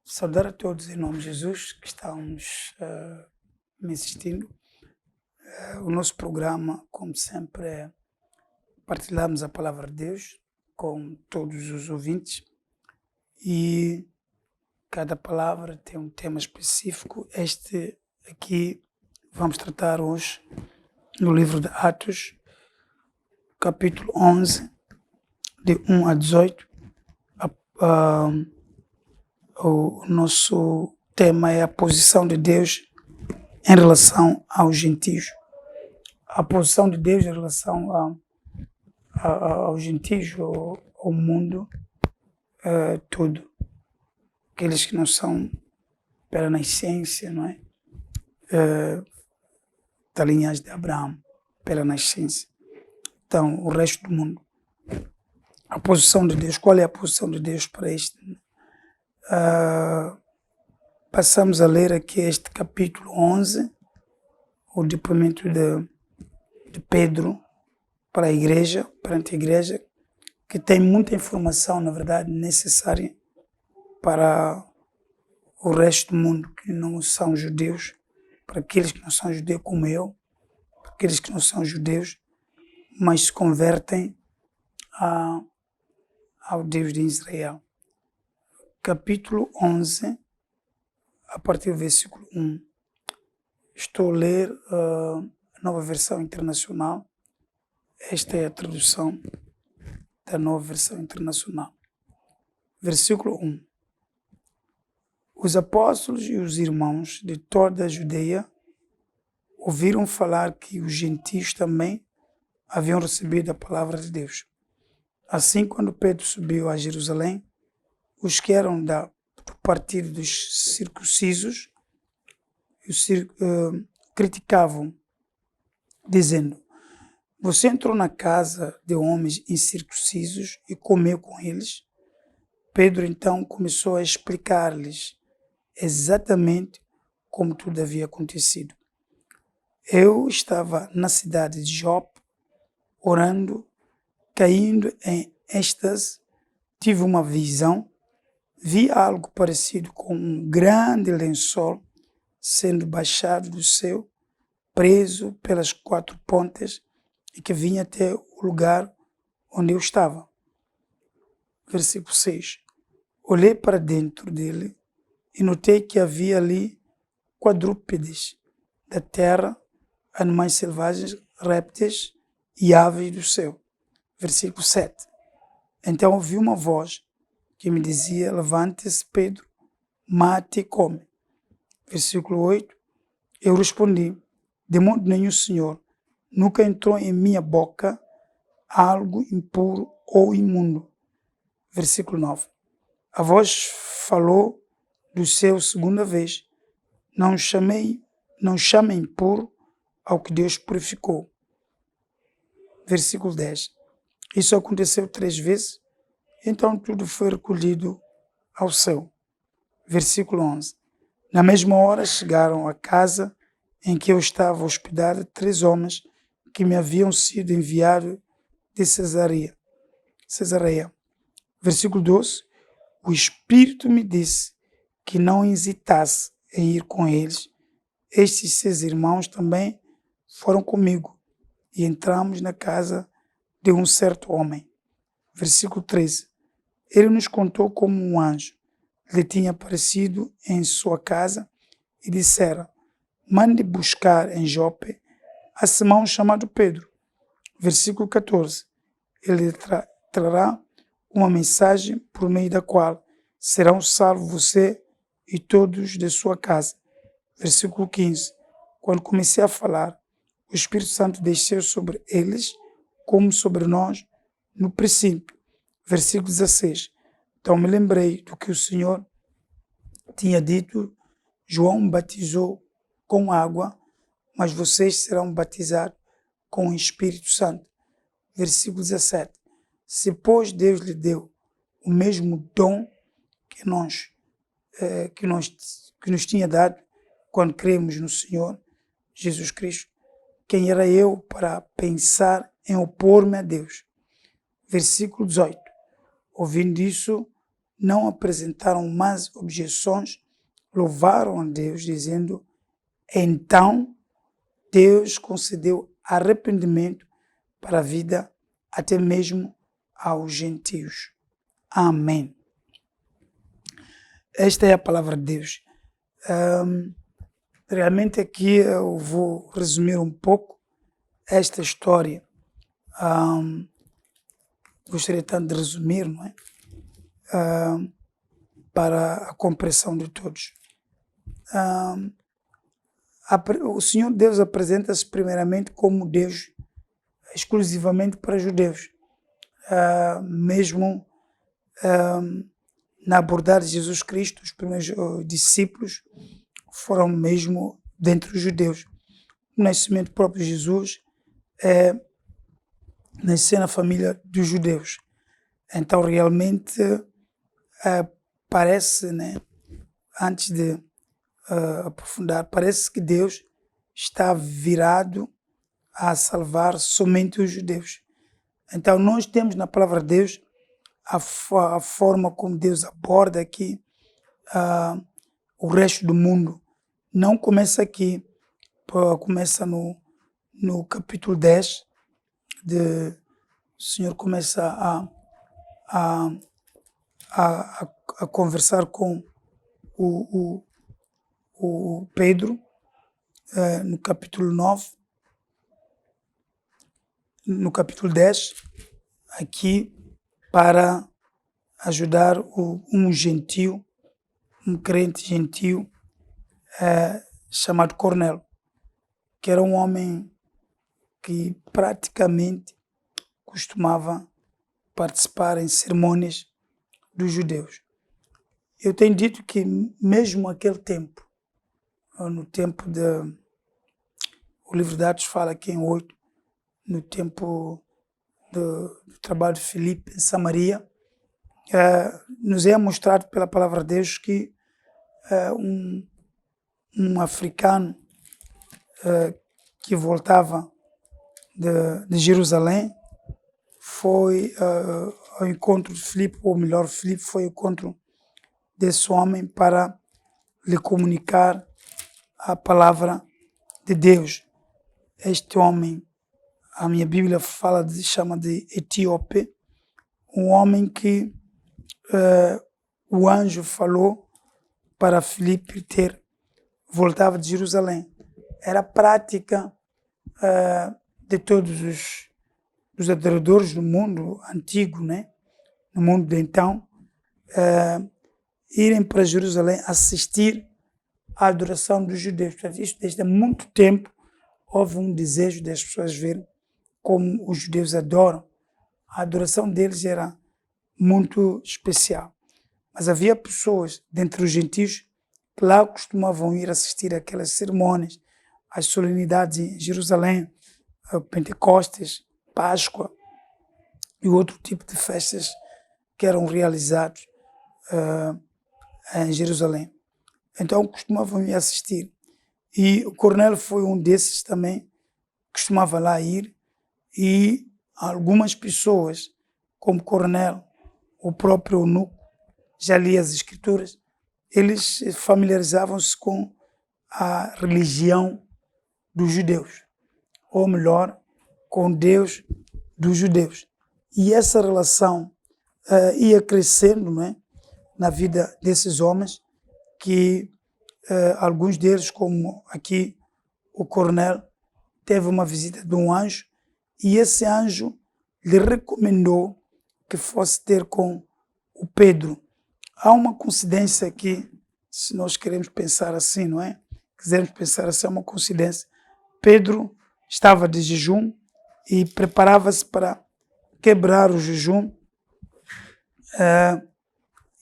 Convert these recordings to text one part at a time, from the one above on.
Saudar a todos em nome de Jesus que estamos me assistindo. O nosso programa, como sempre, é partilharmos a palavra de Deus com todos os ouvintes e cada palavra tem um tema específico. Este aqui vamos tratar hoje no livro de Atos, capítulo 11, de 1 a 18. O nosso tema é a posição de Deus em relação aos gentios. A posição de Deus em relação aos gentios, ao mundo todo. Aqueles que não são pela nascença, não é? Da linhagem de Abraão, pela nascença. Então, o resto do mundo. A posição de Deus, qual é a posição de Deus para este? Passamos a ler aqui este capítulo 11, o depoimento de Pedro para a igreja, perante a igreja, que tem muita informação, na verdade, necessária para o resto do mundo que não são judeus, para aqueles que não são judeus como eu, para aqueles que não são judeus, mas se convertem ao Deus de Israel. Capítulo 11, a partir do versículo 1. Estou a ler a Nova Versão Internacional. Esta é a tradução da Nova Versão Internacional. Versículo 1. Os apóstolos e os irmãos de toda a Judeia ouviram falar que os gentios também haviam recebido a palavra de Deus. Assim, quando Pedro subiu a Jerusalém, os que eram do partido dos circuncisos criticavam, dizendo: você entrou na casa de homens incircuncisos e comeu com eles? Pedro então começou a explicar-lhes exatamente como tudo havia acontecido. Eu estava na cidade de Jope, orando, caindo em êxtase, tive uma visão, vi algo parecido com um grande lençol sendo baixado do céu, preso pelas 4 pontas e que vinha até o lugar onde eu estava. Versículo 6. Olhei para dentro dele e notei que havia ali quadrúpedes da terra, animais selvagens, répteis e aves do céu. Versículo 7. Então ouvi uma voz que me dizia: levante-se, Pedro, mate e come. Versículo 8. Eu respondi: de modo nenhum, Senhor, nunca entrou em minha boca algo impuro ou imundo. Versículo 9. A voz falou do céu segunda vez: não chame impuro ao que Deus purificou. Versículo 10. Isso aconteceu 3 vezes, então tudo foi recolhido ao céu. Versículo 11. Na mesma hora chegaram à casa em que eu estava hospedado 3 homens que me haviam sido enviados de Cesareia. Versículo 12. O Espírito me disse que não hesitasse em ir com eles. Estes 6 irmãos também foram comigo e entramos na casa de um certo homem. Versículo 13. Ele nos contou como um anjo lhe tinha aparecido em sua casa e dissera: mande buscar em Jope a Simão chamado Pedro. Versículo 14. Ele trará uma mensagem por meio da qual serão salvos você e todos de sua casa. Versículo 15. Quando comecei a falar, o Espírito Santo desceu sobre eles como sobre nós no princípio. Versículo 16. Então me lembrei do que o Senhor tinha dito: João batizou com água, mas vocês serão batizados com o Espírito Santo. Versículo 17. Se, pois, Deus lhe deu o mesmo dom que nos tinha dado quando cremos no Senhor Jesus Cristo, quem era eu para pensar em opor-me a Deus? Versículo 18. Ouvindo isso, não apresentaram mais objeções, louvaram a Deus, dizendo: então Deus concedeu arrependimento para a vida até mesmo aos gentios. Amém. Esta é a palavra de Deus. Realmente aqui eu vou resumir um pouco esta história. Gostaria tanto de resumir, não é? Para a compreensão de todos. O Senhor Deus apresenta-se primeiramente como Deus exclusivamente para judeus. Mesmo na abordagem de Jesus Cristo, os primeiros discípulos foram mesmo dentre os judeus. O nascimento próprio de Jesus nasceu na família dos judeus. Então, realmente, parece, né, antes de aprofundar, parece que Deus está virado a salvar somente os judeus. Então, nós temos na palavra de Deus a forma como Deus aborda aqui o resto do mundo. Não começa aqui, começa no capítulo 10, o Senhor começa a conversar com o Pedro, no capítulo 9, no capítulo 10, aqui para ajudar um gentio, um crente gentio, chamado Cornélio, que era um homem que praticamente costumava participar em cerimônias dos judeus. Eu tenho dito que mesmo naquele tempo, no tempo o livro de Atos fala aqui em 8, no tempo do trabalho de Filipe em Samaria, nos é mostrado pela palavra de Deus que um africano que voltava de Jerusalém foi ao encontro de Filipe, ou melhor, Filipe foi ao encontro desse homem para lhe comunicar a palavra de Deus. Este homem, a minha Bíblia chama de etíope, um homem que o anjo falou para Filipe ter voltava de Jerusalém. Era prática de todos os adoradores do mundo antigo, né? No mundo de então, irem para Jerusalém assistir à adoração dos judeus. Portanto, isto desde há muito tempo houve um desejo das pessoas verem como os judeus adoram. A adoração deles era muito especial. Mas havia pessoas dentre os gentios que lá costumavam ir assistir aquelas cerimônias, as solenidades em Jerusalém, Pentecostes, Páscoa e outro tipo de festas que eram realizados em Jerusalém. Então costumavam ir assistir. E o Cornélio foi um desses também, costumava lá ir, e algumas pessoas, como Cornélio, o próprio eunuco, já lia as escrituras, eles familiarizavam-se com a religião dos judeus, ou melhor, com Deus dos judeus. E essa relação ia crescendo, não é, na vida desses homens, que alguns deles, como aqui o Cornélio, teve uma visita de um anjo, e esse anjo lhe recomendou que fosse ter com o Pedro. Há uma coincidência aqui, se nós queremos pensar assim, não é? Quisermos pensar assim, é uma coincidência. Pedro estava de jejum e preparava-se para quebrar o jejum,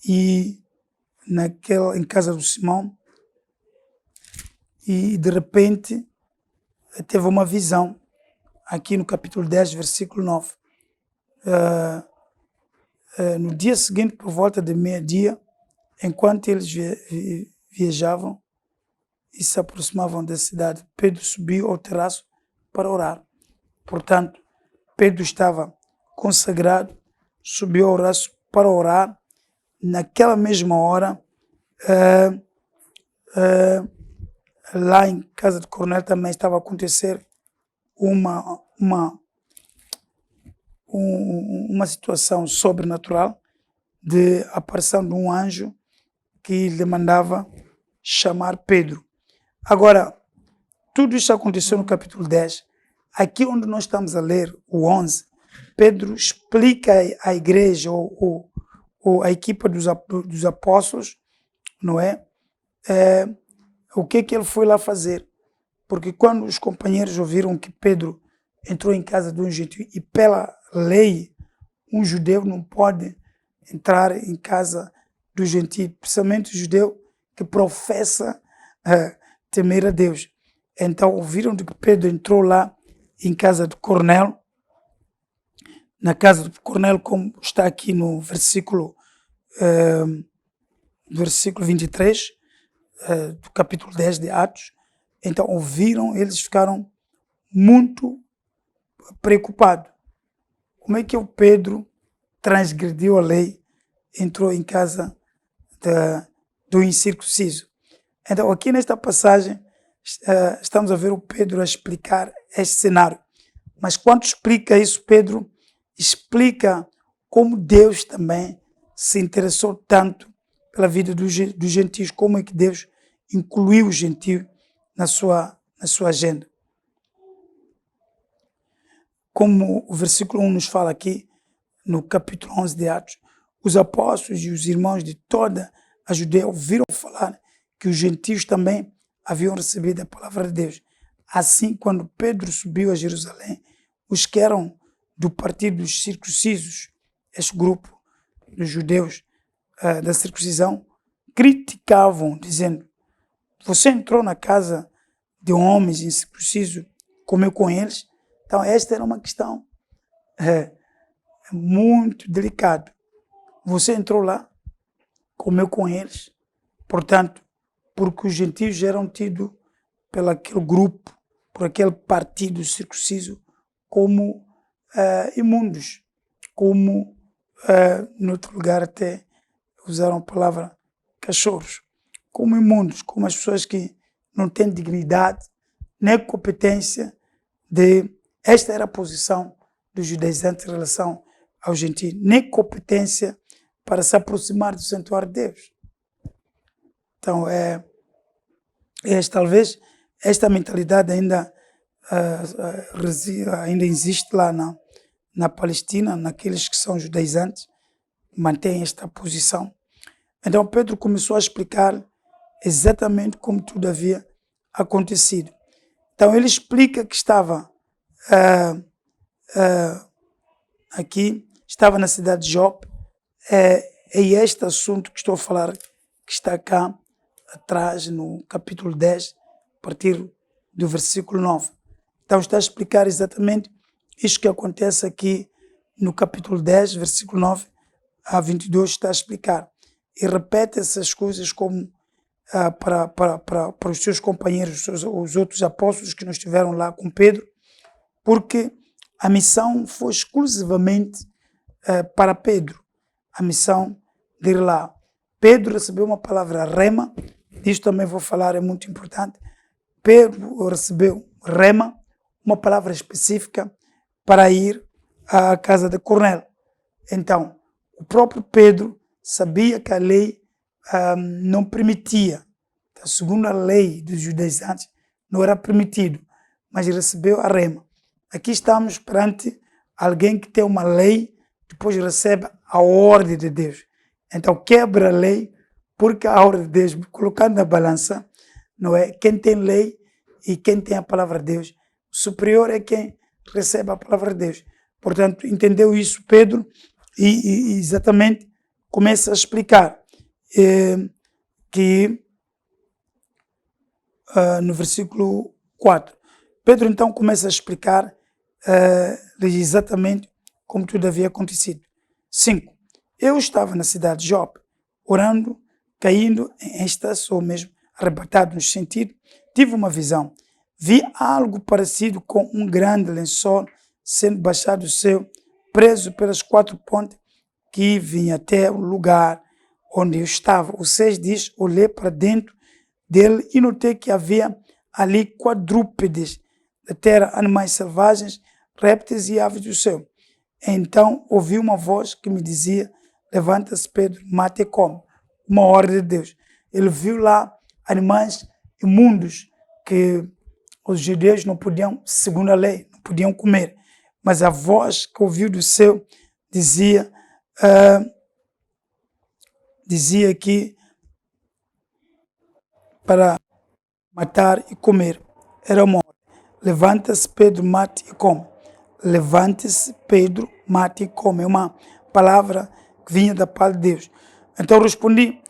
e em casa do Simão, e de repente teve uma visão, aqui no capítulo 10, versículo 9. No dia seguinte, por volta de meio-dia, enquanto eles viajavam e se aproximavam da cidade, Pedro subiu ao terraço para orar. Portanto, Pedro estava consagrado, subiu ao terraço para orar naquela mesma hora, eh, eh, lá em casa de Cornélio também estava a acontecer uma, uma, uma situação sobrenatural de aparição de um anjo que lhe mandava chamar Pedro. Agora, tudo isso aconteceu no capítulo 10. Aqui onde nós estamos a ler, o 11, Pedro explica à igreja ou à equipa dos apóstolos, não é? O que ele foi lá fazer. Porque quando os companheiros ouviram que Pedro entrou em casa de um gentio, e pela lei, um judeu não pode entrar em casa do gentio, principalmente o judeu que professa temer a Deus. Então ouviram de que Pedro entrou lá em casa de Cornélio, na casa de Cornélio, como está aqui no versículo 23, do capítulo 10 de Atos. Então ouviram, eles ficaram muito preocupados. Como é que o Pedro transgrediu a lei, entrou em casa do incircunciso? Então aqui nesta passagem estamos a ver o Pedro a explicar este cenário. Mas quando explica isso, Pedro explica como Deus também se interessou tanto pela vida dos gentios, como é que Deus incluiu o gentio na sua agenda. Como o versículo 1 nos fala aqui, no capítulo 11 de Atos, os apóstolos e os irmãos de toda a Judeia ouviram falar que os gentios também haviam recebido a palavra de Deus. Assim, quando Pedro subiu a Jerusalém, os que eram do partido dos circuncisos, este grupo dos judeus da circuncisão, criticavam, dizendo: você entrou na casa de homens incircuncisos, comeu com eles? Então esta era uma questão muito delicada. Você entrou lá, comeu com eles, portanto, porque os gentios eram tidos pelo aquele grupo, por aquele partido circunciso, como imundos, como, em outro lugar até usaram a palavra cachorros, como imundos, como as pessoas que não têm dignidade, nem competência esta era a posição dos judaizantes em relação aos gentios, nem competência para se aproximar do santuário de Deus. Então, talvez esta mentalidade ainda existe lá na Palestina, naqueles que são judaizantes, mantêm esta posição. Então Pedro começou a explicar exatamente como tudo havia acontecido. Então ele explica que estava aqui, estava na cidade de Jope, e este assunto que estou a falar, que está cá atrás, no capítulo 10, a partir do versículo 9. Então está a explicar exatamente isto que acontece aqui no capítulo 10, versículo 9 a 22, está a explicar. E repete essas coisas como para os seus companheiros, os outros apóstolos que não estiveram lá com Pedro, porque a missão foi exclusivamente para Pedro, a missão de ir lá. Pedro recebeu uma palavra rema, disso também vou falar, é muito importante. Pedro recebeu rema, uma palavra específica para ir à casa de Cornélio. Então, o próprio Pedro sabia que a lei não permitia, então, segundo a lei dos judaizantes, não era permitido, mas recebeu a rema. Aqui estamos perante alguém que tem uma lei, depois recebe a ordem de Deus. Então quebra a lei, porque a ordem de Deus, colocando na balança, não é? Quem tem lei e quem tem a palavra de Deus, o superior é quem recebe a palavra de Deus. Portanto, entendeu isso Pedro e exatamente começa a explicar que no versículo 4, Pedro então começa a explicar exatamente como tudo havia acontecido. 5. Eu estava na cidade de Jope, orando, caindo em êxtase, ou mesmo arrebatado no sentido, tive uma visão. Vi algo parecido com um grande lençol sendo baixado do céu, preso pelas 4 pontas, que vinha até o lugar onde eu estava. O 6 diz, olhei para dentro dele e notei que havia ali quadrúpedes da terra, animais selvagens, répteis e aves do céu. Então ouvi uma voz que me dizia, levanta-se Pedro, mata e come. Uma ordem de Deus. Ele viu lá animais imundos que os judeus não podiam, segundo a lei, não podiam comer. Mas a voz que ouviu do céu dizia que para matar e comer era uma ordem. Levanta-se Pedro, mate e come. Levante-se Pedro, mate e come. É uma palavra que vinha da parte de Deus. Então eu respondi,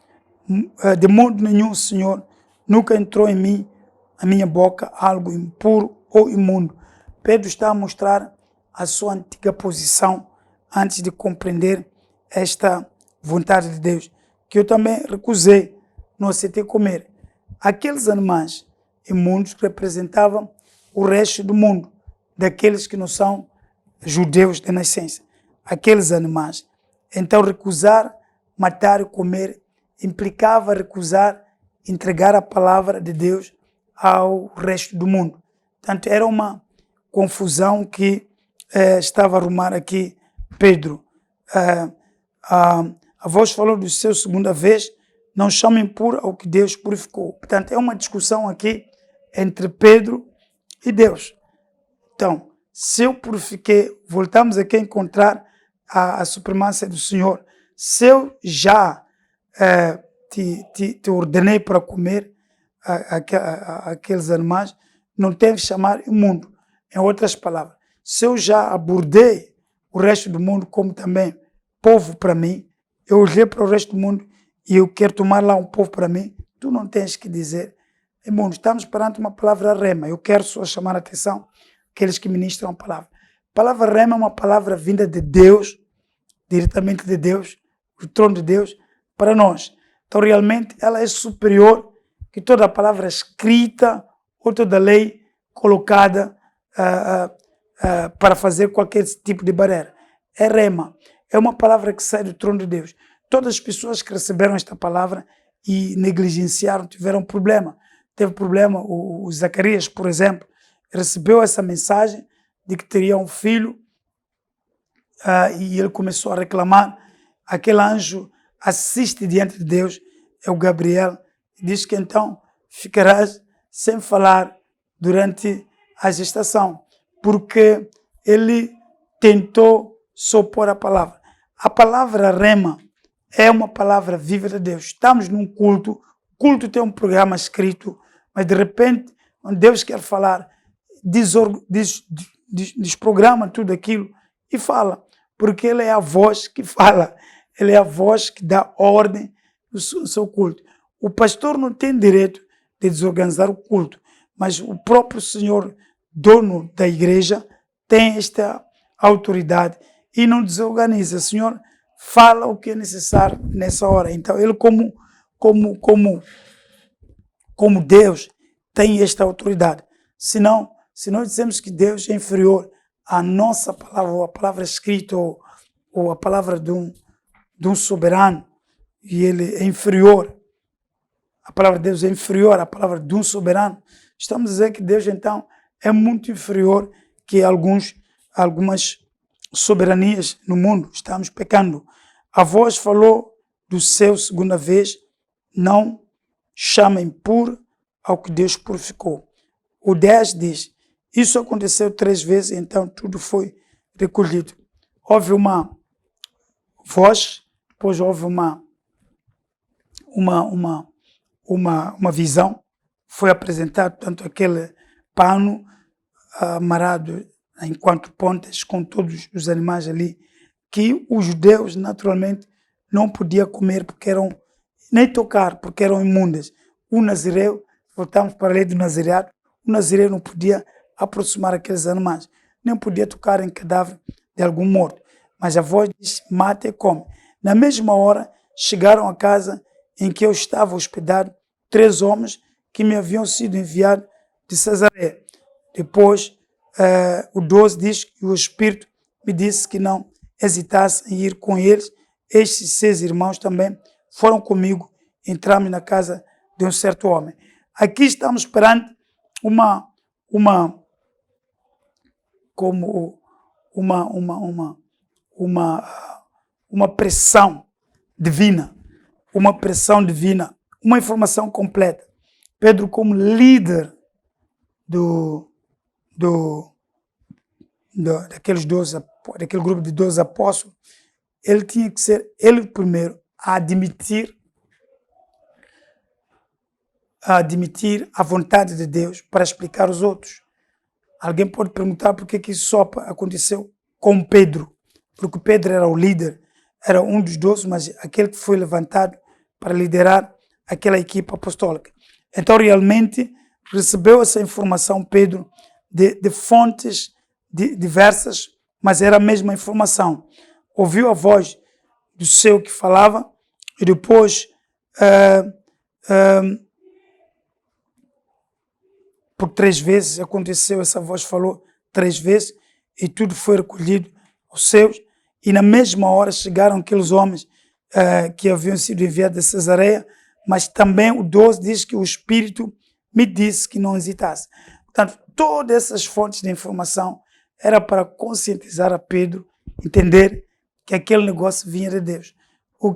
de modo nenhum, Senhor, nunca entrou em mim, a minha boca, algo impuro ou imundo. Pedro está a mostrar a sua antiga posição antes de compreender esta vontade de Deus, que eu também recusei, não aceitei comer. Aqueles animais imundos representavam o resto do mundo, daqueles que não são judeus de nascença. Aqueles animais. Então recusar matar e comer implicava recusar entregar a palavra de Deus ao resto do mundo. Portanto, era uma confusão que estava a arrumar aqui Pedro. A voz falou do seu segunda vez, não chamem impuro ao que Deus purificou. Portanto, é uma discussão aqui entre Pedro e Deus. Então, se eu purifiquei, voltamos aqui a encontrar a supremacia do Senhor. Se eu já te ordenei para comer aqueles animais, não tem que chamar imundo. Em outras palavras, se eu já abordei o resto do mundo como também povo para mim, eu olhei para o resto do mundo e eu quero tomar lá um povo para mim, tu não tens que dizer imundo. Estamos perante uma palavra rema. Eu quero só chamar a atenção aqueles que ministram a palavra. A palavra rema é uma palavra vinda de Deus, diretamente de Deus, do trono de Deus, para nós. Então, realmente, ela é superior que toda a palavra escrita ou toda a lei colocada para fazer qualquer tipo de barreira. É rema. É uma palavra que sai do trono de Deus. Todas as pessoas que receberam esta palavra e negligenciaram tiveram problema. Teve problema o Zacarias, por exemplo, recebeu essa mensagem de que teria um filho e ele começou a reclamar. Aquele anjo assiste diante de Deus, é o Gabriel, diz que então ficarás sem falar durante a gestação, porque ele tentou só opor a palavra. A palavra rema é uma palavra viva de Deus. Estamos num culto, o culto tem um programa escrito, mas de repente, quando Deus quer falar, desprograma tudo aquilo e fala, porque Ele é a voz que fala, Ele é a voz que dá ordem no seu culto. O pastor não tem direito de desorganizar o culto, mas o próprio Senhor, dono da igreja, tem esta autoridade e não desorganiza. O Senhor fala o que é necessário nessa hora. Então, Ele como Deus tem esta autoridade. Senão, se nós dizemos que Deus é inferior à nossa palavra, ou a palavra escrita, ou a palavra de um soberano, e Ele é inferior, a palavra de Deus é inferior à palavra de um soberano, estamos a dizer que Deus, então, é muito inferior que algumas soberanias no mundo. Estamos pecando. A voz falou do céu segunda vez, não chamem impuro ao que Deus purificou. O 10 diz, isso aconteceu 3 vezes, então tudo foi recolhido. Houve uma voz, depois houve uma visão, foi apresentado tanto aquele pano amarrado em 4 pontas com todos os animais ali, que os judeus naturalmente não podiam comer nem tocar, porque eram imundas. O nazireu, voltamos para a lei do nazireado, o nazireu não podia aproximar aqueles animais, nem podia tocar em cadáver de algum morto. Mas a voz diz, mata e come. Na mesma hora, chegaram à casa em que eu estava hospedado 3 homens que me haviam sido enviados de Cesareia. Depois, o 12 diz que o Espírito me disse que não hesitasse em ir com eles. Estes 6 irmãos também foram comigo, entramos na casa de um certo homem. Aqui estamos perante uma pressão divina, uma informação completa. Pedro, como líder daquele grupo de 12 apóstolos, ele tinha que ser ele primeiro a admitir a vontade de Deus para explicar aos outros. Alguém pode perguntar por que isso só aconteceu com Pedro. Porque Pedro era o líder, era um dos 12, mas aquele que foi levantado para liderar aquela equipe apostólica. Então, realmente, recebeu essa informação, Pedro, de fontes diversas, mas era a mesma informação. Ouviu a voz do seu que falava e depois, por 3 vezes aconteceu, essa voz falou 3 vezes e tudo foi recolhido aos seus. E na mesma hora chegaram aqueles homens que haviam sido enviados de Cesareia, mas também o 12 diz que o Espírito me disse que não hesitasse. Portanto, todas essas fontes de informação era para conscientizar a Pedro, entender que aquele negócio vinha de Deus. Por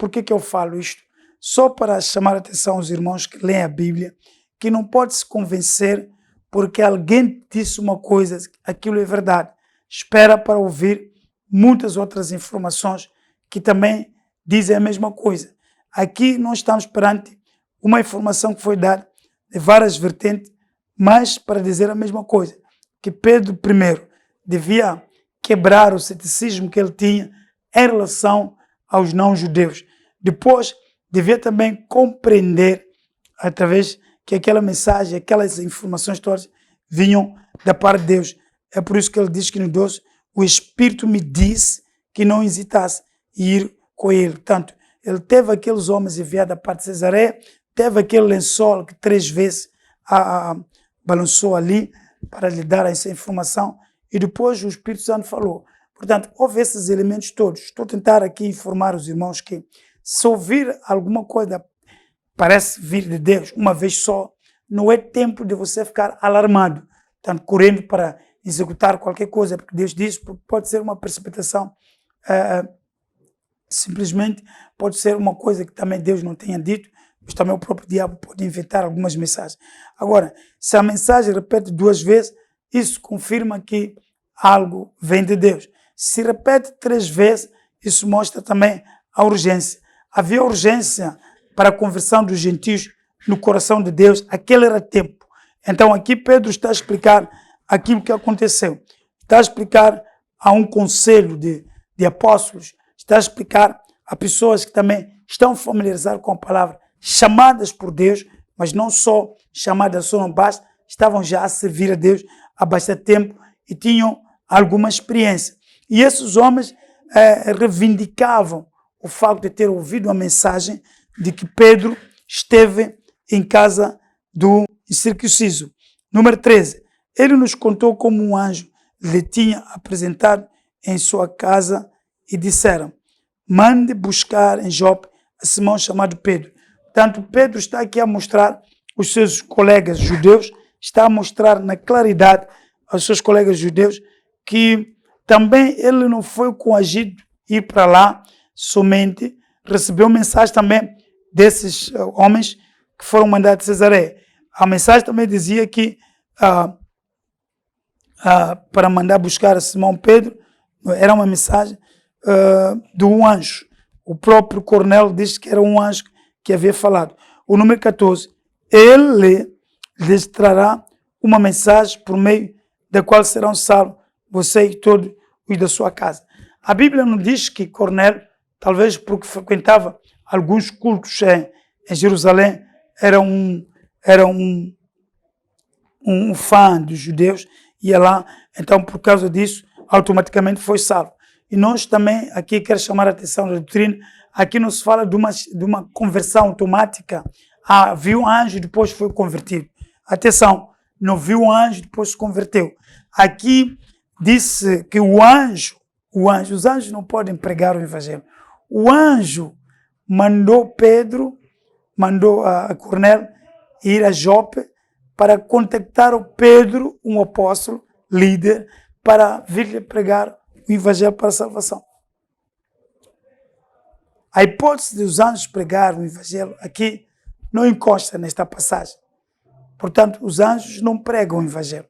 que eu falo isto? Só para chamar a atenção aos irmãos que leem a Bíblia, que não pode se convencer porque alguém disse uma coisa, aquilo é verdade. Espera para ouvir muitas outras informações que também dizem a mesma coisa. Aqui nós estamos perante uma informação que foi dada de várias vertentes, mas para dizer a mesma coisa, que Pedro primeiro devia quebrar o ceticismo que ele tinha em relação aos não-judeus. Depois, devia também compreender através que aquela mensagem, aquelas informações todas vinham da parte de Deus. É por isso que ele diz que no 12, o Espírito me disse que não hesitasse em ir com ele. Portanto, ele teve aqueles homens enviados da parte de Cesareia, teve aquele lençol que 3 vezes balançou ali para lhe dar essa informação e depois o Espírito Santo falou. Portanto, houve esses elementos todos. Estou a tentar aqui informar os irmãos que se ouvir alguma coisa parece vir de Deus uma vez só, não é tempo de você ficar alarmado, portanto, correndo para executar qualquer coisa, porque Deus diz, pode ser uma precipitação, simplesmente pode ser uma coisa que também Deus não tenha dito, mas também o próprio diabo pode inventar algumas mensagens. Agora, se a mensagem repete 2 vezes, isso confirma que algo vem de Deus. Se repete 3 vezes, isso mostra também a urgência. Havia urgência para a conversão dos gentios no coração de Deus, aquele era tempo. Então aqui Pedro está a explicar aquilo que aconteceu. Está a explicar a um conselho de apóstolos, está a explicar a pessoas que também estão familiarizadas com a palavra, chamadas por Deus, mas não só chamadas, só não basta, estavam já a servir a Deus há bastante tempo e tinham alguma experiência. E esses homens reivindicavam o facto de ter ouvido a mensagem de que Pedro esteve em casa do incircunciso. Número 13. Ele nos contou como um anjo lhe tinha apresentado em sua casa e disseram: mande buscar em Jope a Simão chamado Pedro. Portanto, Pedro está aqui a mostrar os seus colegas judeus, está a mostrar na claridade aos seus colegas judeus que também ele não foi coagido a ir para lá somente, recebeu mensagem também desses homens que foram mandados de Cesareia. A mensagem também dizia que para mandar buscar a Simão Pedro, era uma mensagem de um anjo. O próprio Cornélio disse que era um anjo que havia falado. O número 14, ele lhes trará uma mensagem por meio da qual serão salvos você e todos os da sua casa. A Bíblia não diz que Cornélio, talvez porque frequentava alguns cultos em Jerusalém, era um fã dos judeus, ia lá, então por causa disso, automaticamente foi salvo. E nós também, aqui quero chamar a atenção da doutrina, aqui não se fala de uma conversão automática. Viu um anjo e depois foi convertido. Atenção, não viu um anjo e depois se converteu. Aqui disse que os anjos não podem pregar o evangelho. O anjo mandou a Cornélio ir a Jope para contactar o Pedro, um apóstolo, líder, para vir pregar o evangelho para a salvação. A hipótese dos anjos pregar o evangelho aqui não encosta nesta passagem. Portanto, os anjos não pregam o evangelho.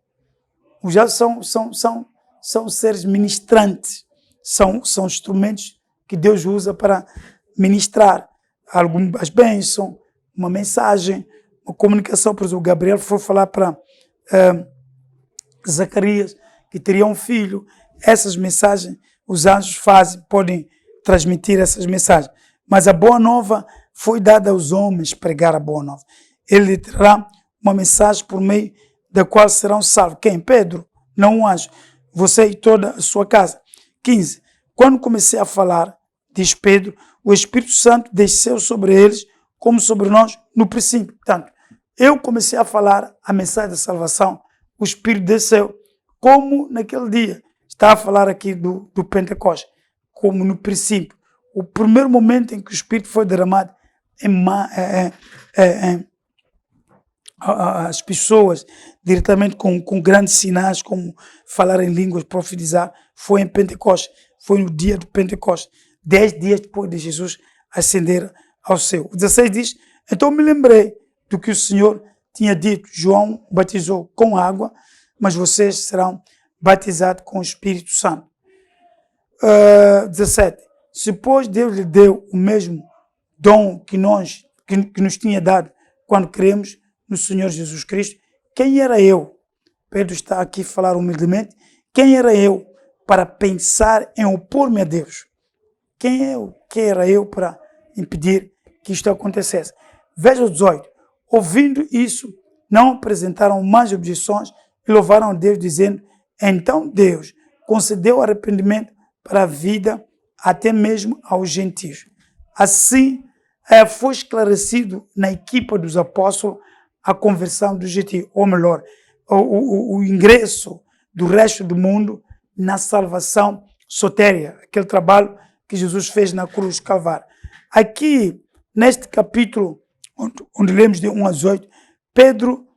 Os anjos são seres ministrantes, são instrumentos que Deus usa para ministrar algumas bênçãos, uma mensagem, uma comunicação. Por exemplo, Gabriel foi falar para Zacarias que teria um filho. Essas mensagens os anjos podem transmitir essas mensagens. Mas a boa nova foi dada aos homens pregar a boa nova. Ele terá uma mensagem por meio da qual serão salvos. Quem? Pedro, não um anjo. Você e toda a sua casa. 15. Quando comecei a falar, diz Pedro, o Espírito Santo desceu sobre eles como sobre nós no princípio. Portanto, eu comecei a falar a mensagem da salvação, o Espírito desceu, como naquele dia. Está a falar aqui do Pentecostes, como no princípio. O primeiro momento em que o Espírito foi derramado as pessoas diretamente com grandes sinais, como falar em línguas, profetizar, foi em Pentecostes, foi no dia do Pentecostes, 10 dias depois de Jesus ascender ao céu. O 16 diz, então me lembrei do que o Senhor tinha dito, João batizou com água, mas vocês serão batizados com o Espírito Santo. 17, se pois Deus lhe deu o mesmo dom que nos tinha dado quando cremos no Senhor Jesus Cristo, quem era eu? Pedro está aqui a falar humildemente. Quem era eu para pensar em opor-me a Deus? Quem era eu para impedir que isto acontecesse? Veja o 18. Ouvindo isso, não apresentaram mais objeções e louvaram a Deus, dizendo, então Deus concedeu arrependimento para a vida até mesmo aos gentios. Assim, foi esclarecido na equipa dos apóstolos a conversão dos gentios, ou melhor, o ingresso do resto do mundo na salvação sotéria, aquele trabalho que Jesus fez na cruz do Calvário. Aqui, neste capítulo, onde lemos de 1 a 18, Pedro,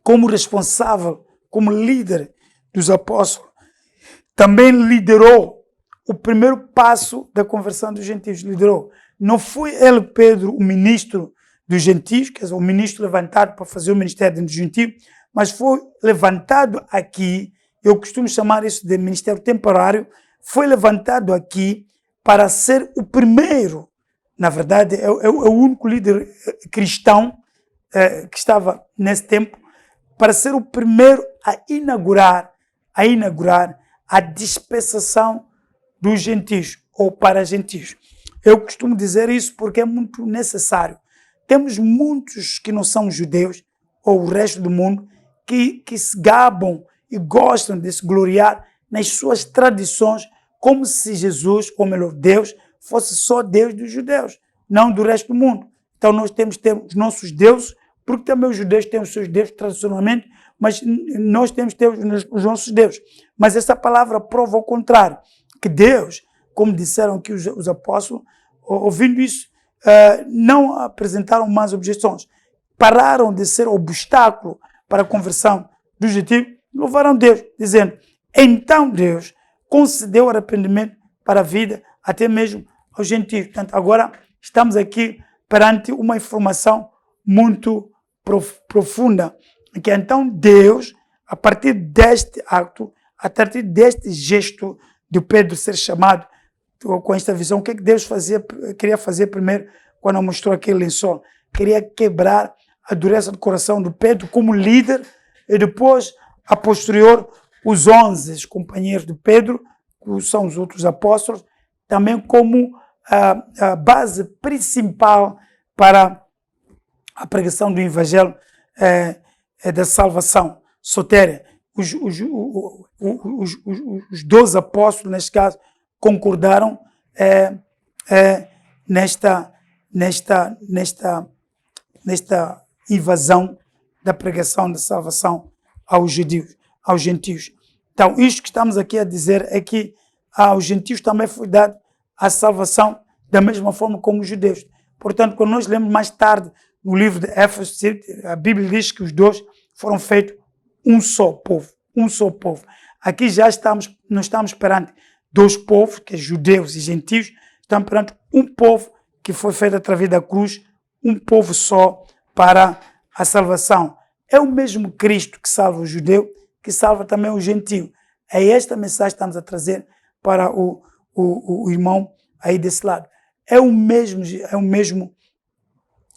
como responsável, como líder dos apóstolos, também liderou o primeiro passo da conversão dos gentios. Liderou. Não foi ele, Pedro, o ministro dos gentios, quer dizer, o ministro levantado para fazer o ministério dos gentios, mas foi levantado aqui, eu costumo chamar isso de ministério temporário, foi levantado aqui para ser o primeiro, na verdade, é o único líder cristão que estava nesse tempo, para ser o primeiro a inaugurar a dispensação dos gentios, ou para gentios. Eu costumo dizer isso porque é muito necessário. Temos muitos que não são judeus, ou o resto do mundo, que se gabam e gostam de se gloriar nas suas tradições, como se Jesus, ou melhor, Deus, fosse só Deus dos judeus, não do resto do mundo. Então nós temos os nossos deuses, porque também os judeus têm os seus deuses tradicionalmente, mas nós temos os nossos deuses. Mas essa palavra prova o contrário, que Deus, como disseram aqui os apóstolos, ouvindo isso, não apresentaram mais objeções. Pararam de ser obstáculo para a conversão dos gentios, louvaram Deus, dizendo, então Deus concedeu arrependimento para a vida, até mesmo aos gentios. Portanto, agora estamos aqui perante uma informação muito profunda, que então Deus, a partir deste acto, a partir deste gesto de Pedro ser chamado com esta visão, o que Deus queria fazer primeiro quando mostrou aquele lençol? Queria quebrar a dureza do coração do Pedro como líder e depois, a posterior, os 11 companheiros de Pedro, que são os outros apóstolos, também como a base principal para a pregação do evangelho da salvação sotéria. Os 12 apóstolos, neste caso, concordaram nesta invasão da pregação da salvação aos gentios. Então, isto que estamos aqui a dizer é que aos gentios também foi dado a salvação da mesma forma como os judeus. Portanto, quando nós lemos mais tarde no livro de Éfeso, a Bíblia diz que os dois foram feitos um só povo, um só povo. Aqui já não estamos perante dois povos, que é judeus e gentios, estamos perante um povo que foi feito através da cruz, um povo só para a salvação. É o mesmo Cristo que salva o judeu, que salva também o gentio. É esta mensagem que estamos a trazer para o irmão aí desse lado. É o mesmo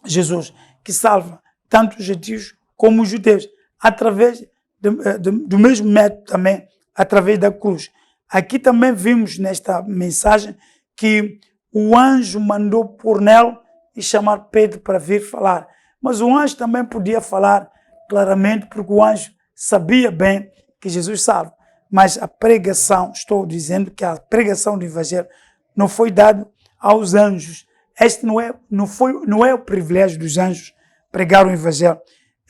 Jesus que salva tanto os gentios como os judeus, através do mesmo método também, através da cruz. Aqui também vimos nesta mensagem que o anjo mandou por Nelo e chamar Pedro para vir falar. Mas o anjo também podia falar claramente, porque o anjo sabia bem que Jesus salva. Mas a pregação, estou dizendo que a pregação do Evangelho não foi dada aos anjos. Este não é o privilégio dos anjos pregar o Evangelho,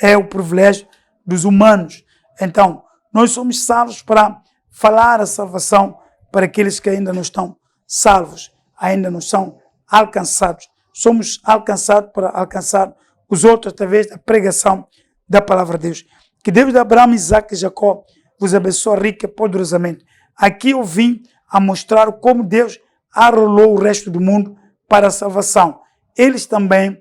é o privilégio dos humanos. Então, nós somos salvos para falar a salvação para aqueles que ainda não estão salvos, ainda não são alcançados. Somos alcançados para alcançar os outros através da pregação da palavra de Deus. Que Deus de Abraão, Isaac e Jacó vos abençoe rica e poderosamente. Aqui eu vim a mostrar como Deus arrolou o resto do mundo para a salvação. Eles também,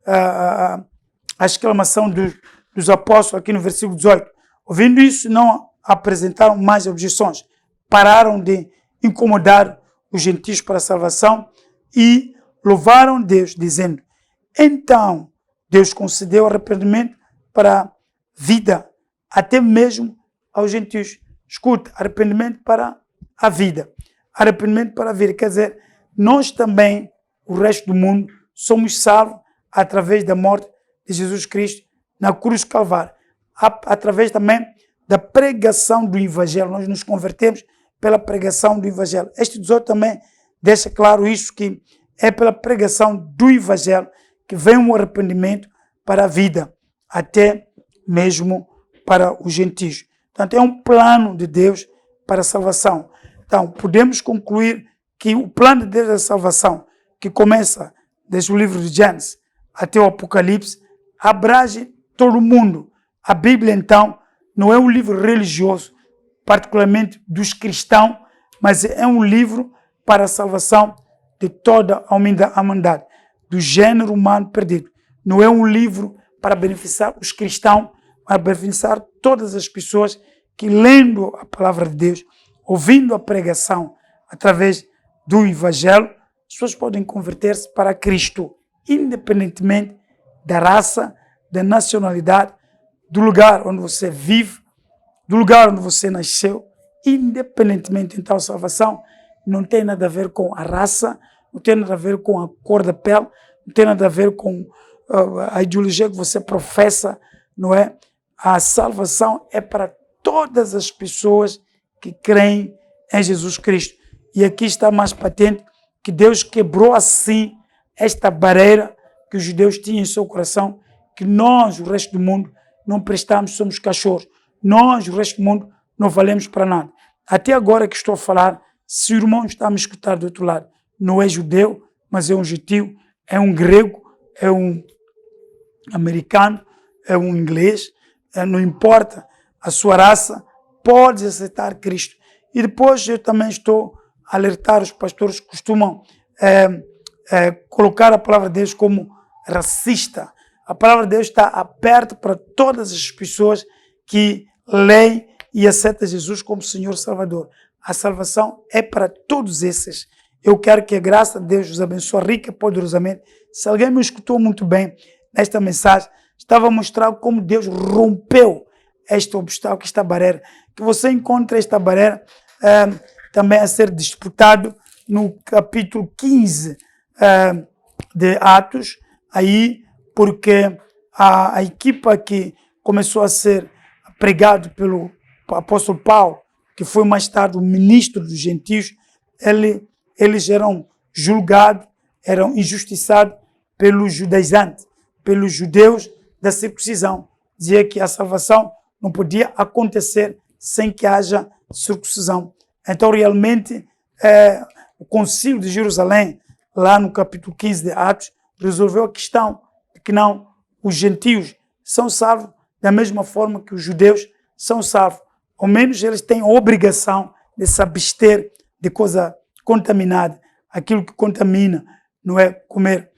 a exclamação dos apóstolos aqui no versículo 18, ouvindo isso, não apresentaram mais objeções, pararam de incomodar os gentios para a salvação e louvaram Deus, dizendo: então Deus concedeu arrependimento para a vida, até mesmo aos gentios. Escuta, arrependimento para a vida. Arrependimento para a vida. Quer dizer, nós também, o resto do mundo, somos salvos através da morte de Jesus Cristo na cruz do Calvário. Através também da pregação do Evangelho. Nós nos convertemos pela pregação do Evangelho. Este 18 também deixa claro isso, que é pela pregação do Evangelho que vem o arrependimento para a vida, até mesmo para os gentios. Portanto, é um plano de Deus para a salvação. Então, podemos concluir que o plano de Deus da salvação, que começa desde o livro de Gênesis até o Apocalipse, abrange todo o mundo. A Bíblia, então, não é um livro religioso, particularmente dos cristãos, mas é um livro para a salvação de toda a humanidade, do gênero humano perdido. Não é um livro para beneficiar os cristãos, para beneficiar todas as pessoas que, lendo a palavra de Deus, ouvindo a pregação através do Evangelho, as pessoas podem converter-se para Cristo, independentemente da raça, da nacionalidade, do lugar onde você vive, do lugar onde você nasceu, independentemente. Então, a salvação não tem nada a ver com a raça, não tem nada a ver com a cor da pele, não tem nada a ver com a ideologia que você professa, não é? A salvação é para todas as pessoas que creem em Jesus Cristo. E aqui está mais patente que Deus quebrou assim esta barreira que os judeus tinham em seu coração, que nós, o resto do mundo, não prestamos, somos cachorros. Nós, o resto do mundo, não valemos para nada. Até agora que estou a falar, se o irmão está a me escutar do outro lado, não é judeu, mas é um gentio, é um grego, é um americano, é um inglês, não importa a sua raça, pode aceitar Cristo. E depois eu também estou a alertar os pastores que costumam colocar a palavra de Deus como racista. A palavra de Deus está aberta para todas as pessoas que leem e aceitam Jesus como Senhor Salvador. A salvação é para todos esses. Eu quero que a graça de Deus os abençoe rica e poderosamente. Se alguém me escutou muito bem nesta mensagem, estava a mostrar como Deus rompeu este obstáculo, esta barreira. Que você encontra esta barreira também a ser disputado no capítulo 15 de Atos, aí, porque a equipa que começou a ser pregado pelo apóstolo Paulo, que foi mais tarde o ministro dos gentios, eles eram julgados, eram injustiçados pelos judaizantes, pelos judeus da circuncisão. Dizia que a salvação não podia acontecer sem que haja circuncisão. Então, realmente, o Concílio de Jerusalém, lá no capítulo 15 de Atos, resolveu a questão de que não, os gentios são salvos da mesma forma que os judeus são salvos. Ao menos eles têm a obrigação de se abster de coisa contaminada. Aquilo que contamina não é comer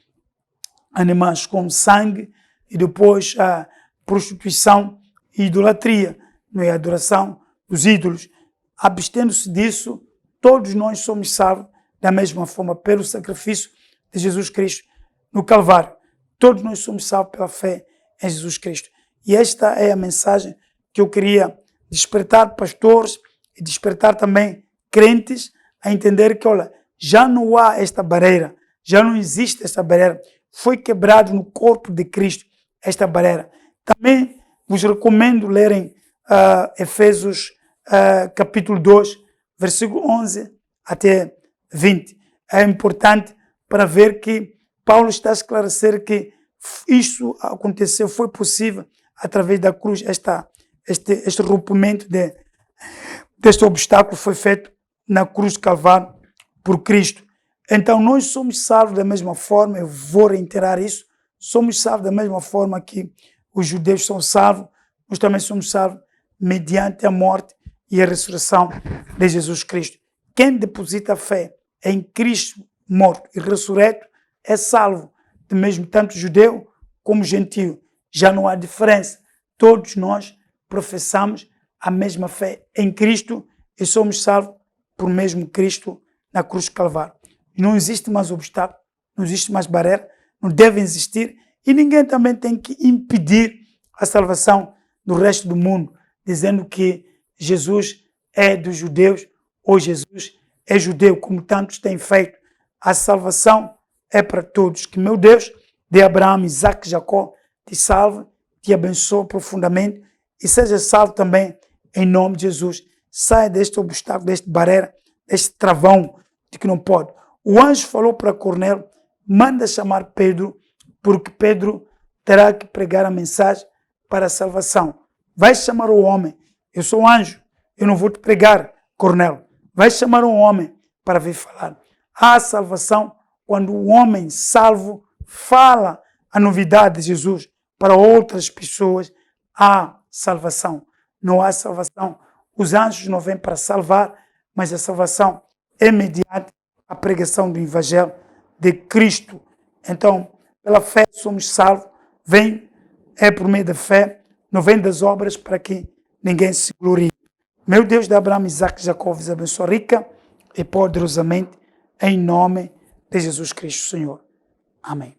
animais com sangue e depois a prostituição e idolatria, não é a adoração dos ídolos. Abstendo-se disso, todos nós somos salvos da mesma forma pelo sacrifício de Jesus Cristo no Calvário. Todos nós somos salvos pela fé em Jesus Cristo. E esta é a mensagem que eu queria despertar pastores e despertar também crentes a entender que, olha, já não há esta barreira, já não existe esta barreira. Foi quebrado no corpo de Cristo esta barreira. Também vos recomendo lerem Efésios capítulo 2, versículo 11 até 20. É importante para ver que Paulo está a esclarecer que isso aconteceu, foi possível através da cruz. Este rompimento deste obstáculo foi feito na cruz de Calvário por Cristo. Então nós somos salvos da mesma forma, eu vou reiterar isso, somos salvos da mesma forma que os judeus são salvos, nós também somos salvos mediante a morte e a ressurreição de Jesus Cristo. Quem deposita fé em Cristo morto e ressurreto é salvo, de mesmo tanto judeu como gentio. Já não há diferença. Todos nós professamos a mesma fé em Cristo e somos salvos por mesmo Cristo na cruz de Calvário. Não existe mais obstáculo, não existe mais barreira, não deve existir e ninguém também tem que impedir a salvação do resto do mundo, dizendo que Jesus é dos judeus ou Jesus é judeu, como tantos têm feito. A salvação é para todos. Que meu Deus, de Abraão, Isaac e Jacó, te salve, te abençoe profundamente e seja salvo também em nome de Jesus. Saia deste obstáculo, deste barreira, deste travão de que não pode. O anjo falou para Cornélio, manda chamar Pedro, porque Pedro terá que pregar a mensagem para a salvação. Vai chamar o homem, eu sou anjo, eu não vou te pregar, Cornélio. Vai chamar um homem para vir falar. Há salvação quando o homem salvo fala a novidade de Jesus para outras pessoas. Há salvação. Não há salvação. Os anjos não vêm para salvar, mas a salvação é mediante a pregação do Evangelho de Cristo. Então, pela fé somos salvos. É por meio da fé, não vem das obras para que ninguém se glorie. Meu Deus de Abraão, Isaac e Jacó vos abençoe rica e poderosamente em nome de Jesus Cristo, Senhor. Amém.